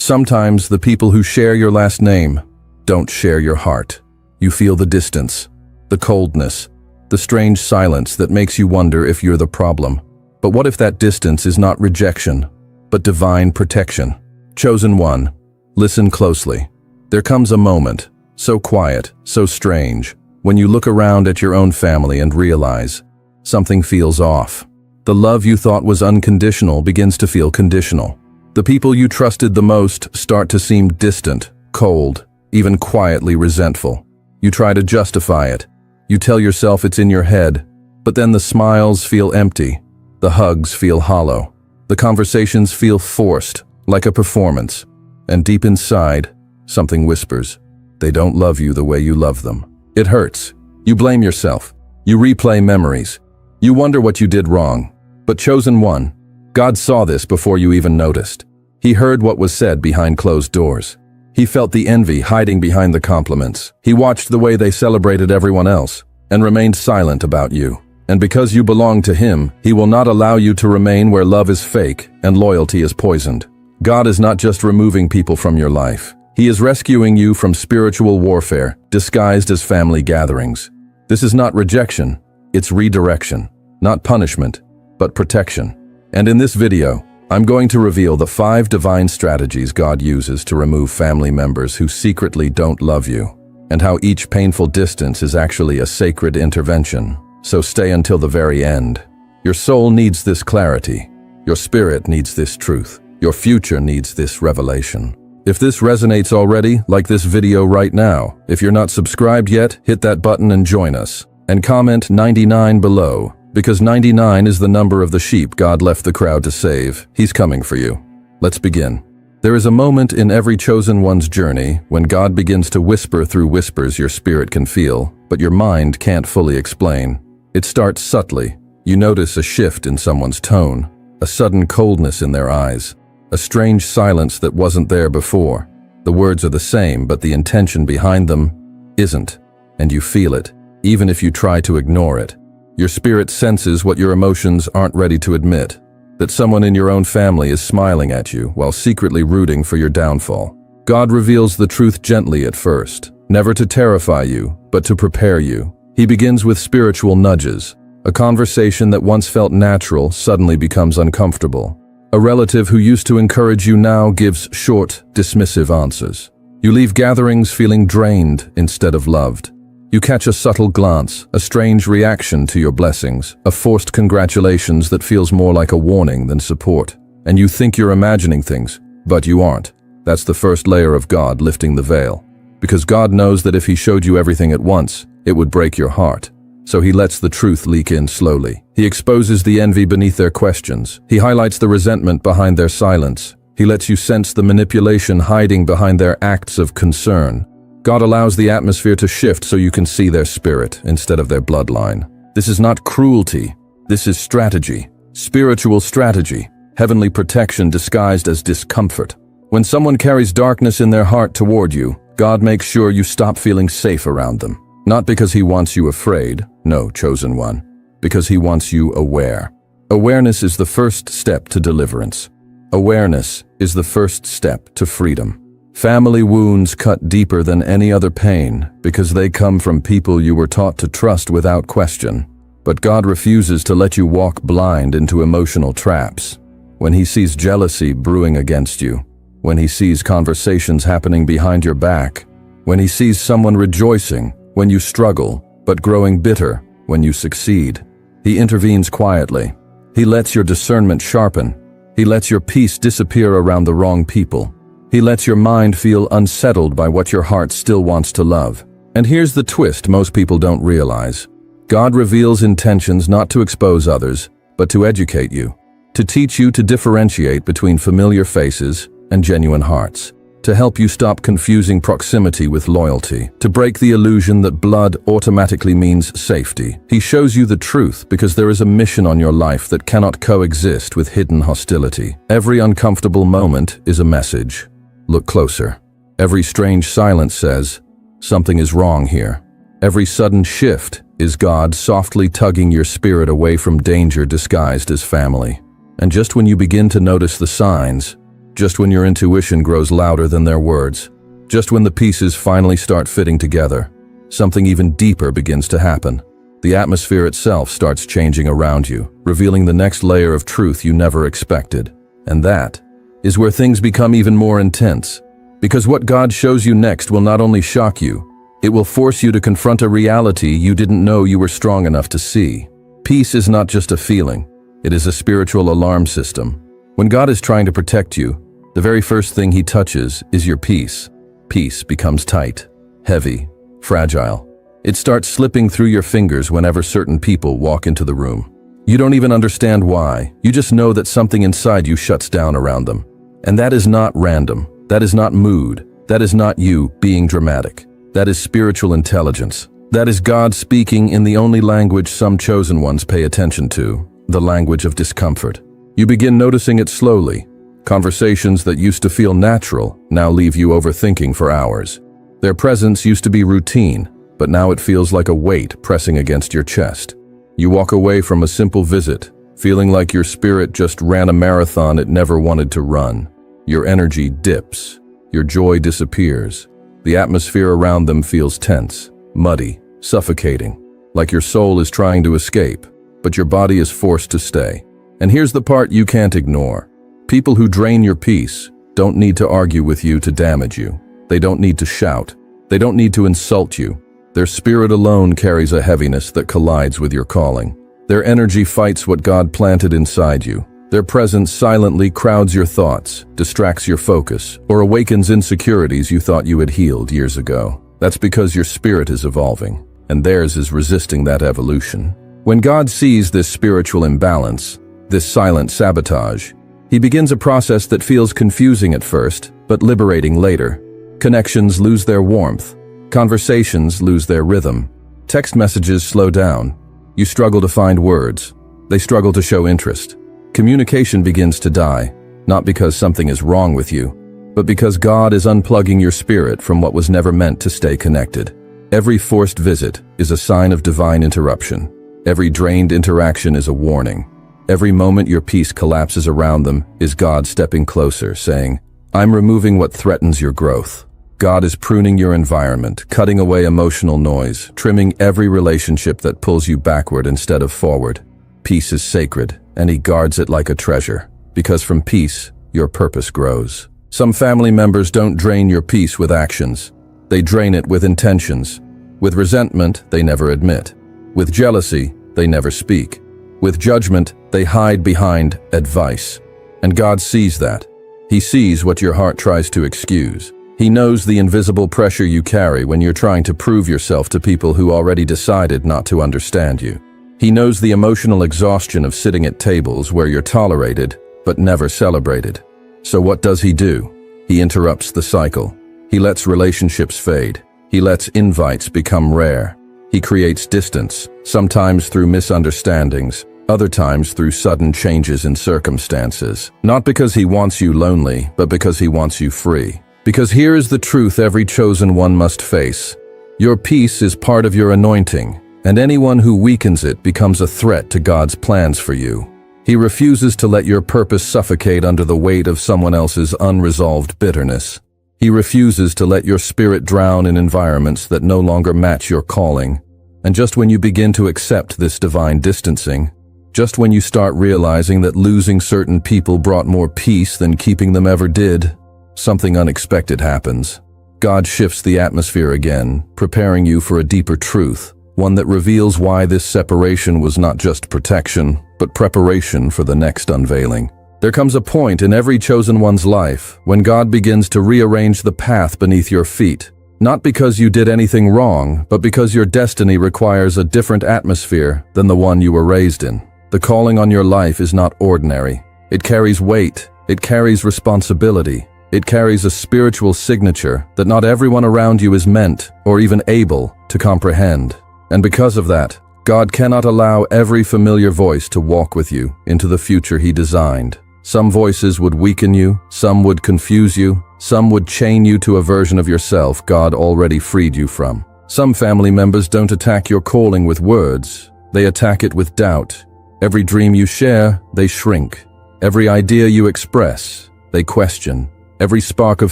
sometimes the people who share your last name don't share your heart. You feel the distance, the coldness, the strange silence that makes you wonder if you're the problem. But what if that distance is not rejection, but divine protection? Chosen one, listen closely. There comes a moment, so quiet, so strange, when you look around at your own family and realize something feels off. The love you thought was unconditional begins to feel conditional. The people you trusted the most start to seem distant, cold, even quietly resentful. You try to justify it. You tell yourself it's in your head, but then the smiles feel empty. The hugs feel hollow. The conversations feel forced, like a performance. And deep inside, something whispers. They don't love you the way you love them. It hurts. You blame yourself. You replay memories. You wonder what you did wrong. But chosen one, God saw this before you even noticed. He heard what was said behind closed doors. He felt the envy hiding behind the compliments. He watched the way they celebrated everyone else and remained silent about you. And because you belong to Him, He will not allow you to remain where love is fake and loyalty is poisoned. God is not just removing people from your life. He is rescuing you from spiritual warfare, disguised as family gatherings. This is not rejection, it's redirection. Not punishment, but protection. And in this video, I'm going to reveal the 5 divine strategies God uses to remove family members who secretly don't love you, and how each painful distance is actually a sacred intervention. So stay until the very end. Your soul needs this clarity. Your spirit needs this truth. Your future needs this revelation. If this resonates already, like this video right now. If you're not subscribed yet, hit that button and join us. And comment 99 below, because 99 is the number of the sheep God left the crowd to save. He's coming for you. Let's begin. There is a moment in every chosen one's journey when God begins to whisper through whispers your spirit can feel, but your mind can't fully explain. It starts subtly. You notice a shift in someone's tone, a sudden coldness in their eyes, a strange silence that wasn't there before. The words are the same, but the intention behind them isn't, and you feel it, even if you try to ignore it. Your spirit senses what your emotions aren't ready to admit, that someone in your own family is smiling at you while secretly rooting for your downfall. God reveals the truth gently at first, never to terrify you, but to prepare you. He begins with spiritual nudges. A conversation that once felt natural suddenly becomes uncomfortable. A relative who used to encourage you now gives short, dismissive answers. You leave gatherings feeling drained instead of loved. You catch a subtle glance, a strange reaction to your blessings, a forced congratulations that feels more like a warning than support. And you think you're imagining things, but you aren't. That's the first layer of God lifting the veil. Because God knows that if He showed you everything at once, it would break your heart. So He lets the truth leak in slowly. He exposes the envy beneath their questions. He highlights the resentment behind their silence. He lets you sense the manipulation hiding behind their acts of concern. God allows the atmosphere to shift so you can see their spirit instead of their bloodline. This is not cruelty. This is strategy. Spiritual strategy. Heavenly protection disguised as discomfort. When someone carries darkness in their heart toward you, God makes sure you stop feeling safe around them. Not because He wants you afraid, no, chosen one, because He wants you aware. Awareness is the first step to deliverance. Awareness is the first step to freedom. Family wounds cut deeper than any other pain because they come from people you were taught to trust without question. But God refuses to let you walk blind into emotional traps. When He sees jealousy brewing against you, when He sees conversations happening behind your back, when He sees someone rejoicing when you struggle, but growing bitter when you succeed, He intervenes quietly. He lets your discernment sharpen. He lets your peace disappear around the wrong people. He lets your mind feel unsettled by what your heart still wants to love. And here's the twist most people don't realize. God reveals intentions not to expose others, but to educate you, to teach you to differentiate between familiar faces and genuine hearts, to help you stop confusing proximity with loyalty, to break the illusion that blood automatically means safety. He shows you the truth because there is a mission on your life that cannot coexist with hidden hostility. Every uncomfortable moment is a message. Look closer. Every strange silence says, something is wrong here. Every sudden shift is God softly tugging your spirit away from danger disguised as family. And just when you begin to notice the signs, just when your intuition grows louder than their words, just when the pieces finally start fitting together, something even deeper begins to happen. The atmosphere itself starts changing around you, revealing the next layer of truth you never expected. And that is where things become even more intense. Because what God shows you next will not only shock you, it will force you to confront a reality you didn't know you were strong enough to see. Peace is not just a feeling, it is a spiritual alarm system. When God is trying to protect you, the very first thing He touches is your peace. Peace becomes tight, heavy, fragile. It starts slipping through your fingers whenever certain people walk into the room. You don't even understand why, you just know that something inside you shuts down around them. And that is not random, that is not mood, that is not you being dramatic. That is spiritual intelligence. That is God speaking in the only language some chosen ones pay attention to, the language of discomfort. You begin noticing it slowly. Conversations that used to feel natural now leave you overthinking for hours. Their presence used to be routine, but now it feels like a weight pressing against your chest. You walk away from a simple visit, feeling like your spirit just ran a marathon it never wanted to run. Your energy dips. Your joy disappears. The atmosphere around them feels tense, muddy, suffocating, like your soul is trying to escape, but your body is forced to stay. And here's the part you can't ignore. People who drain your peace don't need to argue with you to damage you. They don't need to shout. They don't need to insult you. Their spirit alone carries a heaviness that collides with your calling. Their energy fights what God planted inside you. Their presence silently crowds your thoughts, distracts your focus, or awakens insecurities you thought you had healed years ago. That's because your spirit is evolving, and theirs is resisting that evolution. When God sees this spiritual imbalance, this silent sabotage, He begins a process that feels confusing at first, but liberating later. Connections lose their warmth. Conversations lose their rhythm. Text messages slow down. You struggle to find words. They struggle to show interest. Communication begins to die, not because something is wrong with you, but because God is unplugging your spirit from what was never meant to stay connected. Every forced visit is a sign of divine interruption. Every drained interaction is a warning. Every moment your peace collapses around them is God stepping closer, saying, "I'm removing what threatens your growth." God is pruning your environment, cutting away emotional noise, trimming every relationship that pulls you backward instead of forward. Peace is sacred, and He guards it like a treasure, because from peace, your purpose grows. Some family members don't drain your peace with actions. They drain it with intentions. With resentment, they never admit. With jealousy, they never speak. With judgment, they hide behind advice. And God sees that. He sees what your heart tries to excuse. He knows the invisible pressure you carry when you're trying to prove yourself to people who already decided not to understand you. He knows the emotional exhaustion of sitting at tables where you're tolerated, but never celebrated. So what does He do? He interrupts the cycle. He lets relationships fade. He lets invites become rare. He creates distance, sometimes through misunderstandings, other times through sudden changes in circumstances. Not because He wants you lonely, but because He wants you free. Because here is the truth every chosen one must face. Your peace is part of your anointing, and anyone who weakens it becomes a threat to God's plans for you. He refuses to let your purpose suffocate under the weight of someone else's unresolved bitterness. He refuses to let your spirit drown in environments that no longer match your calling. And just when you begin to accept this divine distancing, just when you start realizing that losing certain people brought more peace than keeping them ever did, something unexpected happens. God shifts the atmosphere again, preparing you for a deeper truth, one that reveals why this separation was not just protection, but preparation for the next unveiling. There comes a point in every chosen one's life when God begins to rearrange the path beneath your feet, not because you did anything wrong, but because your destiny requires a different atmosphere than the one you were raised in. The calling on your life is not ordinary. It carries weight, it carries responsibility, it carries a spiritual signature that not everyone around you is meant or even able to comprehend. And because of that, God cannot allow every familiar voice to walk with you into the future He designed. Some voices would weaken you, some would confuse you, some would chain you to a version of yourself God already freed you from. Some family members don't attack your calling with words, they attack it with doubt. Every dream you share, they shrink. Every idea you express, They question. Every spark of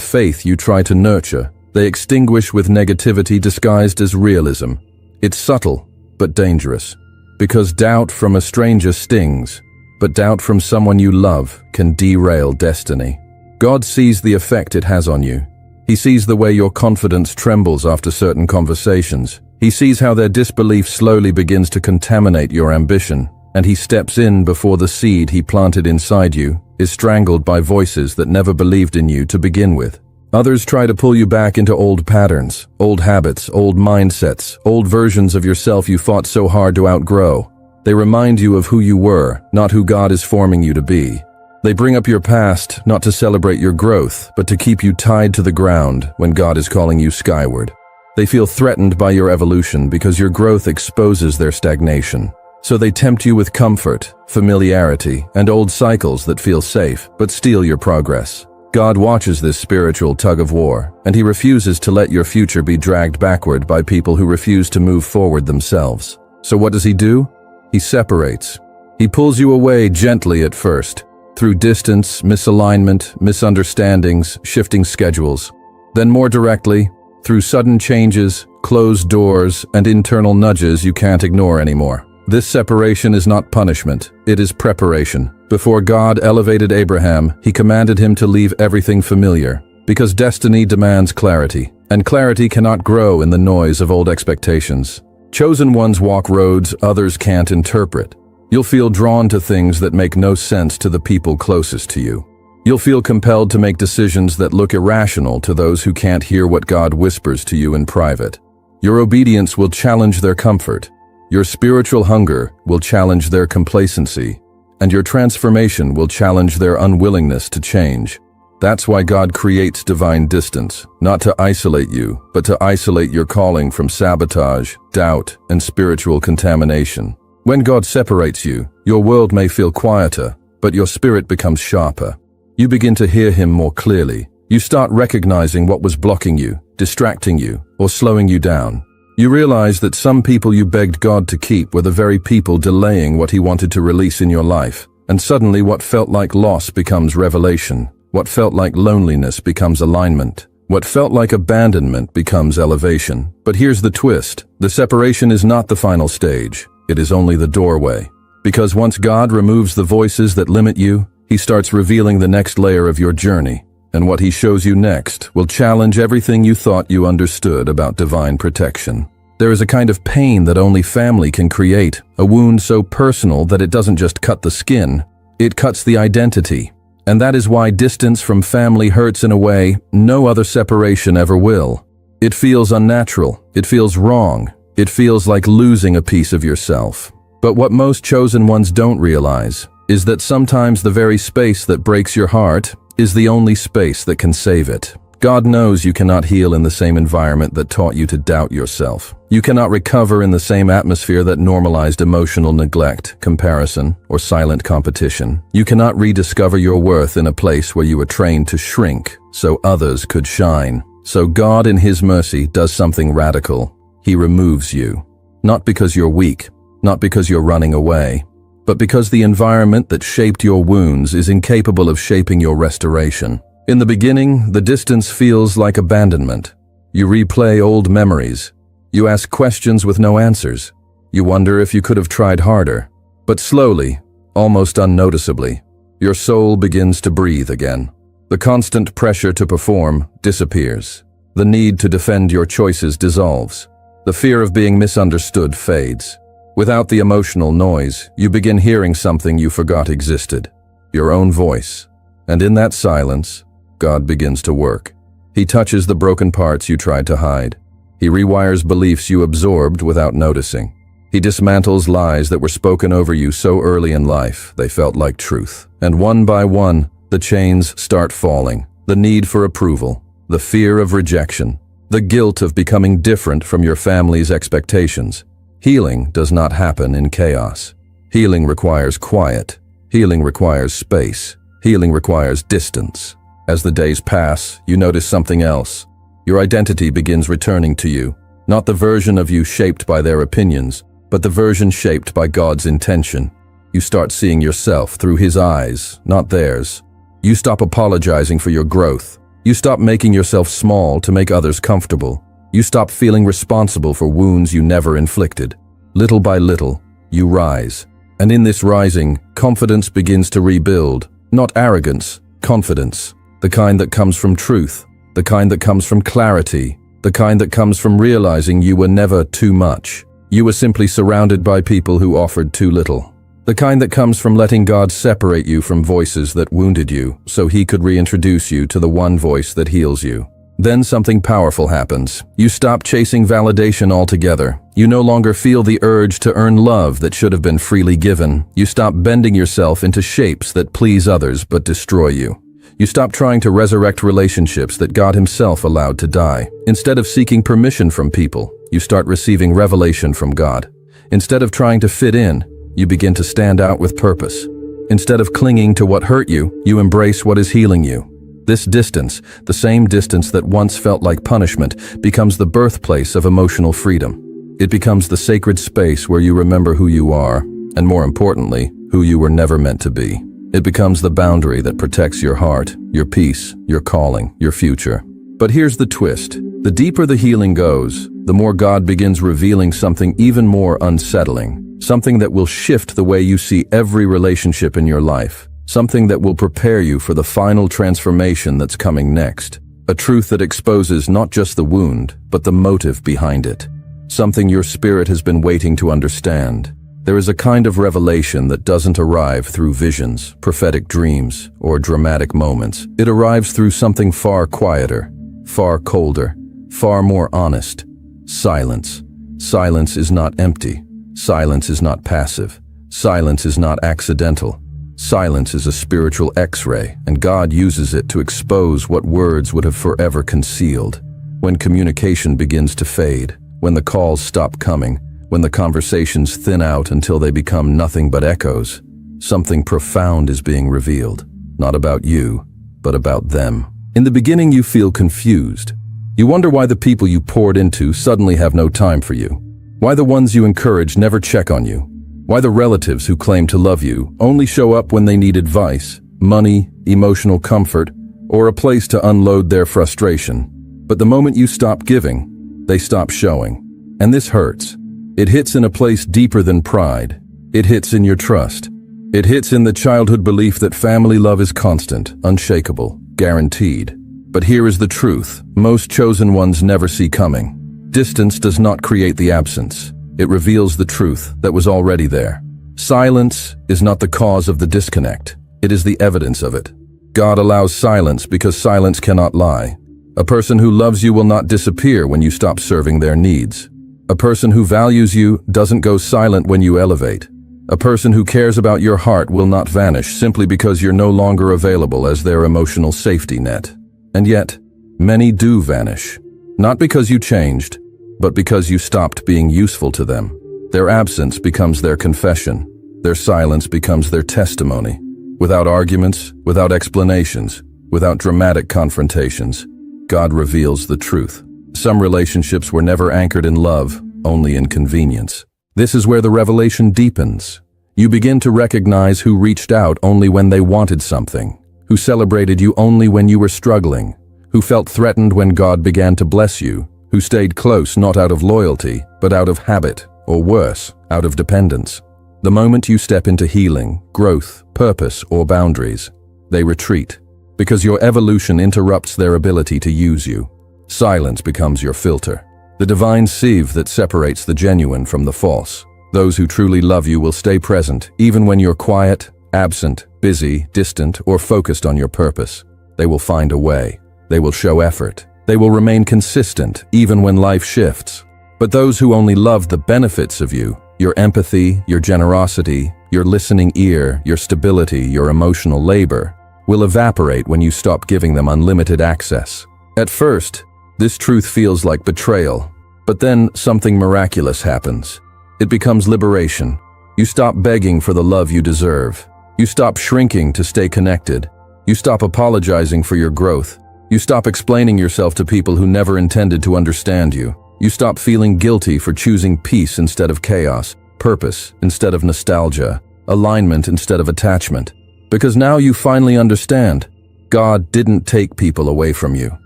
faith you try to nurture, they extinguish with negativity disguised as realism. It's subtle, but dangerous. Because doubt from a stranger stings, but doubt from someone you love can derail destiny. God sees the effect it has on you. He sees the way your confidence trembles after certain conversations. He sees how their disbelief slowly begins to contaminate your ambition, and he steps in before the seed he planted inside you is strangled by voices that never believed in you to begin with. Others try to pull you back into old patterns, old habits, old mindsets, old versions of yourself you fought so hard to outgrow. They remind you of who you were, not who God is forming you to be. They bring up your past, not to celebrate your growth, but to keep you tied to the ground when God is calling you skyward. They feel threatened by your evolution because your growth exposes their stagnation. So they tempt you with comfort, familiarity, and old cycles that feel safe, but steal your progress. God watches this spiritual tug-of-war, and he refuses to let your future be dragged backward by people who refuse to move forward themselves. So what does he do? He separates. He pulls you away gently at first, through distance, misalignment, misunderstandings, shifting schedules. Then more directly, through sudden changes, closed doors, and internal nudges you can't ignore anymore. This separation is not punishment, it is preparation. Before God elevated Abraham, he commanded him to leave everything familiar, because destiny demands clarity, and clarity cannot grow in the noise of old expectations. Chosen ones walk roads others can't interpret. You'll feel drawn to things that make no sense to the people closest to you. You'll feel compelled to make decisions that look irrational to those who can't hear what God whispers to you in private. Your obedience will challenge their comfort. Your spiritual hunger will challenge their complacency, and your transformation will challenge their unwillingness to change. That's why God creates divine distance, not to isolate you, but to isolate your calling from sabotage, doubt, and spiritual contamination. When God separates you, your world may feel quieter, but your spirit becomes sharper. You begin to hear him more clearly. You start recognizing what was blocking you, distracting you, or slowing you down. You realize that some people you begged God to keep were the very people delaying what he wanted to release in your life. And suddenly what felt like loss becomes revelation. What felt like loneliness becomes alignment. What felt like abandonment becomes elevation. But here's the twist. The separation is not the final stage. It is only the doorway. Because once God removes the voices that limit you, he starts revealing the next layer of your journey. And what he shows you next will challenge everything you thought you understood about divine protection. There is a kind of pain that only family can create, a wound so personal that it doesn't just cut the skin, it cuts the identity. And that is why distance from family hurts in a way no other separation ever will. It feels unnatural, it feels wrong, it feels like losing a piece of yourself. But what most chosen ones don't realize is that sometimes the very space that breaks your heart is the only space that can save it. God knows you cannot heal in the same environment that taught you to doubt yourself. You cannot recover in the same atmosphere that normalized emotional neglect, comparison, or silent competition. You cannot rediscover your worth in a place where you were trained to shrink so others could shine. So God in his mercy does something radical. He removes you. Not because you're weak, not because you're running away, but because the environment that shaped your wounds is incapable of shaping your restoration. In the beginning, the distance feels like abandonment. You replay old memories. You ask questions with no answers. You wonder if you could have tried harder. But slowly, almost unnoticeably, your soul begins to breathe again. The constant pressure to perform disappears. The need to defend your choices dissolves. The fear of being misunderstood fades. Without the emotional noise, you begin hearing something you forgot existed, your own voice. And in that silence, God begins to work. He touches the broken parts you tried to hide. He rewires beliefs you absorbed without noticing. He dismantles lies that were spoken over you so early in life they felt like truth. And one by one, the chains start falling. The need for approval, the fear of rejection, the guilt of becoming different from your family's expectations. Healing does not happen in chaos. Healing requires quiet. Healing requires space. Healing requires distance. As the days pass, you notice something else. Your identity begins returning to you. Not the version of you shaped by their opinions, but the version shaped by God's intention. You start seeing yourself through his eyes, not theirs. You stop apologizing for your growth. You stop making yourself small to make others comfortable. You stop feeling responsible for wounds you never inflicted. Little by little, you rise. And in this rising, confidence begins to rebuild. Not arrogance, confidence. The kind that comes from truth. The kind that comes from clarity. The kind that comes from realizing you were never too much. You were simply surrounded by people who offered too little. The kind that comes from letting God separate you from voices that wounded you, so He could reintroduce you to the one voice that heals you. Then something powerful happens. You stop chasing validation altogether. You no longer feel the urge to earn love that should have been freely given. You stop bending yourself into shapes that please others but destroy you. You stop trying to resurrect relationships that God Himself allowed to die. Instead of seeking permission from people, you start receiving revelation from God. Instead of trying to fit in, you begin to stand out with purpose. Instead of clinging to what hurt you, you embrace what is healing you. This distance, the same distance that once felt like punishment, becomes the birthplace of emotional freedom. It becomes the sacred space where you remember who you are, and more importantly, who you were never meant to be. It becomes the boundary that protects your heart, your peace, your calling, your future. But here's the twist. The deeper the healing goes, the more God begins revealing something even more unsettling. Something that will shift the way you see every relationship in your life. Something that will prepare you for the final transformation that's coming next. A truth that exposes not just the wound, but the motive behind it. Something your spirit has been waiting to understand. There is a kind of revelation that doesn't arrive through visions, prophetic dreams, or dramatic moments. It arrives through something far quieter, far colder, far more honest. Silence. Silence is not empty. Silence is not passive. Silence is not accidental. Silence is a spiritual X-ray, and God uses it to expose what words would have forever concealed. When communication begins to fade, when the calls stop coming, when the conversations thin out until they become nothing but echoes, something profound is being revealed. Not about you, but about them. In the beginning, you feel confused. You wonder why the people you poured into suddenly have no time for you. Why the ones you encourage never check on you. Why the relatives who claim to love you only show up when they need advice, money, emotional comfort, or a place to unload their frustration. But the moment you stop giving, they stop showing. And this hurts. It hits in a place deeper than pride. It hits in your trust. It hits in the childhood belief that family love is constant, unshakable, guaranteed. But here is the truth. Most chosen ones never see coming. Distance does not create the absence. It reveals the truth that was already there. Silence is not the cause of the disconnect. It is the evidence of it. God allows silence because silence cannot lie. A person who loves you will not disappear when you stop serving their needs. A person who values you doesn't go silent when you elevate. A person who cares about your heart will not vanish simply because you're no longer available as their emotional safety net. And yet, many do vanish. Not because you changed, but because you stopped being useful to them. Their absence becomes their confession. Their silence becomes their testimony. Without arguments, without explanations, without dramatic confrontations, God reveals the truth. Some relationships were never anchored in love, only in convenience. This is where the revelation deepens. You begin to recognize who reached out only when they wanted something, who celebrated you only when you were struggling, who felt threatened when God began to bless you, who stayed close not out of loyalty, but out of habit, or worse, out of dependence. The moment you step into healing, growth, purpose, or boundaries, they retreat, because your evolution interrupts their ability to use you. Silence becomes your filter, the divine sieve that separates the genuine from the false. Those who truly love you will stay present, even when you're quiet, absent, busy, distant, or focused on your purpose. They will find a way. They will show effort. They will remain consistent, even when life shifts. But those who only love the benefits of you, your empathy, your generosity, your listening ear, your stability, your emotional labor, will evaporate when you stop giving them unlimited access. At first, this truth feels like betrayal, but then something miraculous happens. It becomes liberation. You stop begging for the love you deserve. You stop shrinking to stay connected. You stop apologizing for your growth. You stop explaining yourself to people who never intended to understand you. You stop feeling guilty for choosing peace instead of chaos, purpose instead of nostalgia, alignment instead of attachment. Because now you finally understand. God didn't take people away from you.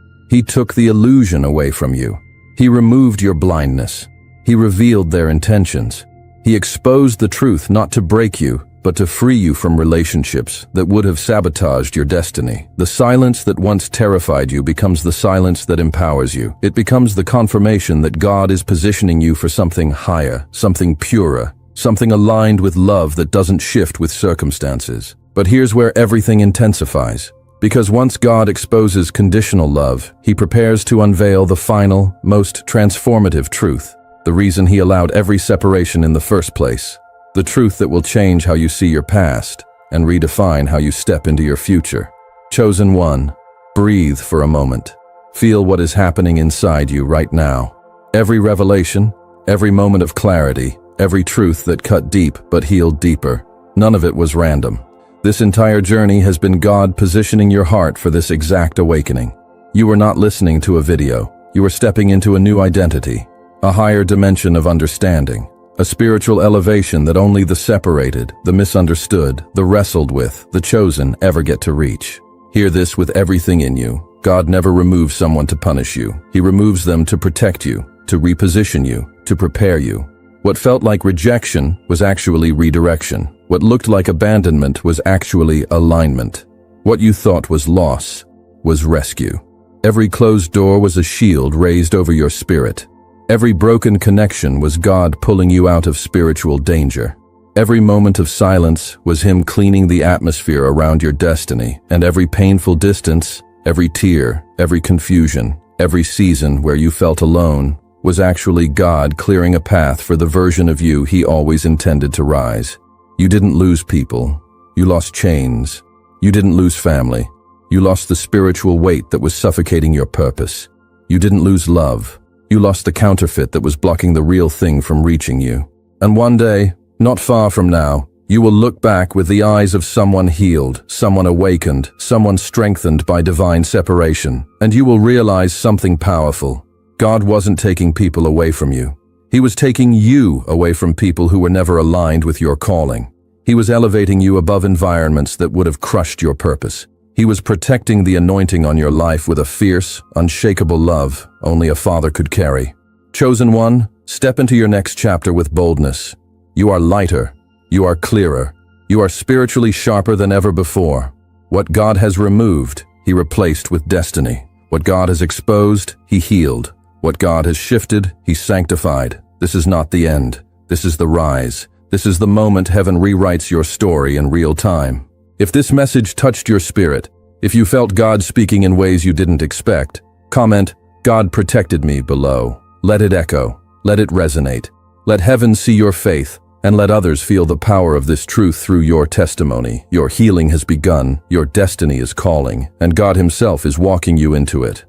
He took the illusion away from you. He removed your blindness. He revealed their intentions. He exposed the truth not to break you, but to free you from relationships that would have sabotaged your destiny. The silence that once terrified you becomes the silence that empowers you. It becomes the confirmation that God is positioning you for something higher, something purer, something aligned with love that doesn't shift with circumstances. But here's where everything intensifies. Because once God exposes conditional love, He prepares to unveil the final, most transformative truth. The reason He allowed every separation in the first place. The truth that will change how you see your past and redefine how you step into your future. Chosen one, breathe for a moment. Feel what is happening inside you right now. Every revelation, every moment of clarity, every truth that cut deep but healed deeper. None of it was random. This entire journey has been God positioning your heart for this exact awakening. You were not listening to a video. You were stepping into a new identity, a higher dimension of understanding, a spiritual elevation that only the separated, the misunderstood, the wrestled with, the chosen ever get to reach. Hear this with everything in you. God never removes someone to punish you. He removes them to protect you, to reposition you, to prepare you. What felt like rejection was actually redirection. What looked like abandonment was actually alignment. What you thought was loss was rescue. Every closed door was a shield raised over your spirit. Every broken connection was God pulling you out of spiritual danger. Every moment of silence was Him cleaning the atmosphere around your destiny, and every painful distance, every tear, every confusion, every season where you felt alone was actually God clearing a path for the version of you He always intended to rise. You didn't lose people. You lost chains. You didn't lose family. You lost the spiritual weight that was suffocating your purpose. You didn't lose love. You lost the counterfeit that was blocking the real thing from reaching you. And one day, not far from now, you will look back with the eyes of someone healed, someone awakened, someone strengthened by divine separation, and you will realize something powerful. God wasn't taking people away from you. He was taking you away from people who were never aligned with your calling. He was elevating you above environments that would have crushed your purpose. He was protecting the anointing on your life with a fierce, unshakable love only a father could carry. Chosen one, step into your next chapter with boldness. You are lighter. You are clearer. You are spiritually sharper than ever before. What God has removed, He replaced with destiny. What God has exposed, He healed. What God has shifted, He sanctified. This is not the end. This is the rise. This is the moment heaven rewrites your story in real time. If this message touched your spirit, if you felt God speaking in ways you didn't expect, comment, "God protected me" below. Let it echo. Let it resonate. Let heaven see your faith, and let others feel the power of this truth through your testimony. Your healing has begun, your destiny is calling, and God Himself is walking you into it.